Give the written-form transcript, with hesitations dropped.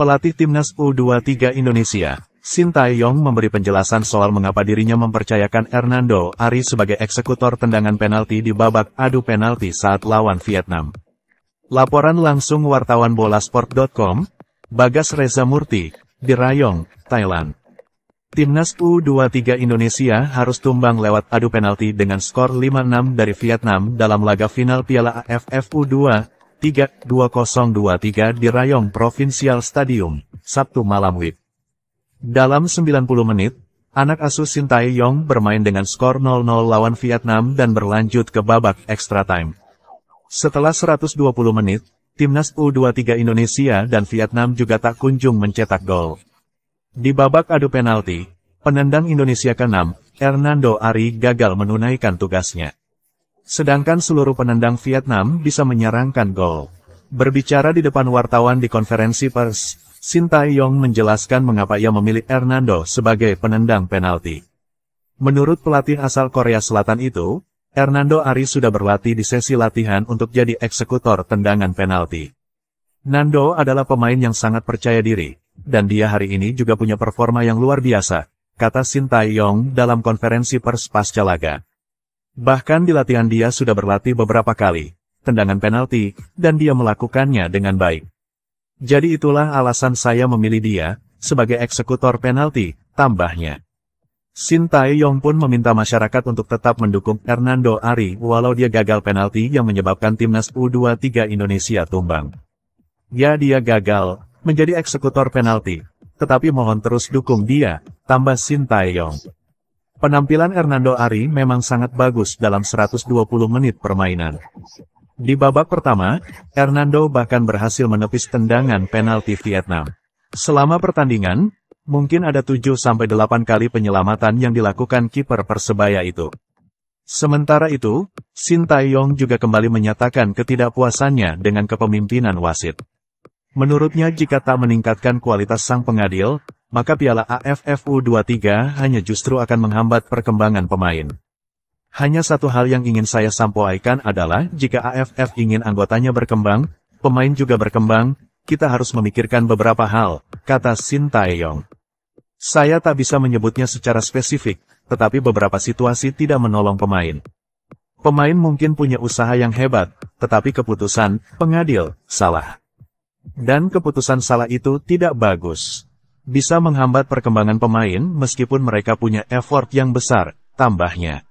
Pelatih Timnas U23 Indonesia, Sintayong memberi penjelasan soal mengapa dirinya mempercayakan Hernando Ari sebagai eksekutor tendangan penalti di babak adu penalti saat lawan Vietnam. Laporan langsung wartawan bolasport.com, Bagas Reza Murti, di Rayong, Thailand. Timnas U23 Indonesia harus tumbang lewat adu penalti dengan skor 5-6 dari Vietnam dalam laga final Piala AFF U23 2023 di Rayong Provincial Stadium, Sabtu malam WIB. Dalam 90 menit, anak asuh Sintayong bermain dengan skor 0-0 lawan Vietnam dan berlanjut ke babak extra time. Setelah 120 menit, Timnas U23 Indonesia dan Vietnam juga tak kunjung mencetak gol. Di babak adu penalti, penendang Indonesia ke-6, Hernando Ari gagal menunaikan tugasnya. Sedangkan seluruh penendang Vietnam bisa menyerangkan gol. Berbicara di depan wartawan di konferensi pers, Sintayong menjelaskan mengapa ia memilih Hernando sebagai penendang penalti. Menurut pelatih asal Korea Selatan itu, Hernando Ari sudah berlatih di sesi latihan untuk jadi eksekutor tendangan penalti. Nando adalah pemain yang sangat percaya diri, dan dia hari ini juga punya performa yang luar biasa, kata Sintayong dalam konferensi pers pasca laga. Bahkan di latihan dia sudah berlatih beberapa kali tendangan penalti, dan dia melakukannya dengan baik. Jadi itulah alasan saya memilih dia sebagai eksekutor penalti, tambahnya. Sintayong pun meminta masyarakat untuk tetap mendukung Hernando Ari walau dia gagal penalti yang menyebabkan Timnas U23 Indonesia tumbang. Ya, dia gagal menjadi eksekutor penalti, tetapi mohon terus dukung dia, tambah Sintayong. Penampilan Hernando Ari memang sangat bagus dalam 120 menit permainan. Di babak pertama, Hernando bahkan berhasil menepis tendangan penalti Vietnam. Selama pertandingan, mungkin ada 7-8 kali penyelamatan yang dilakukan kiper Persebaya itu. Sementara itu, Sintayong juga kembali menyatakan ketidakpuasannya dengan kepemimpinan wasit. Menurutnya jika tak meningkatkan kualitas sang pengadil, maka Piala AFF U23 hanya justru akan menghambat perkembangan pemain. Hanya satu hal yang ingin saya sampaikan adalah jika AFF ingin anggotanya berkembang, pemain juga berkembang, kita harus memikirkan beberapa hal, kata Sintayong. Saya tak bisa menyebutnya secara spesifik, tetapi beberapa situasi tidak menolong pemain. Pemain mungkin punya usaha yang hebat, tetapi keputusan pengadil salah. Dan keputusan salah itu tidak bagus. Bisa menghambat perkembangan pemain meskipun mereka punya effort yang besar, tambahnya.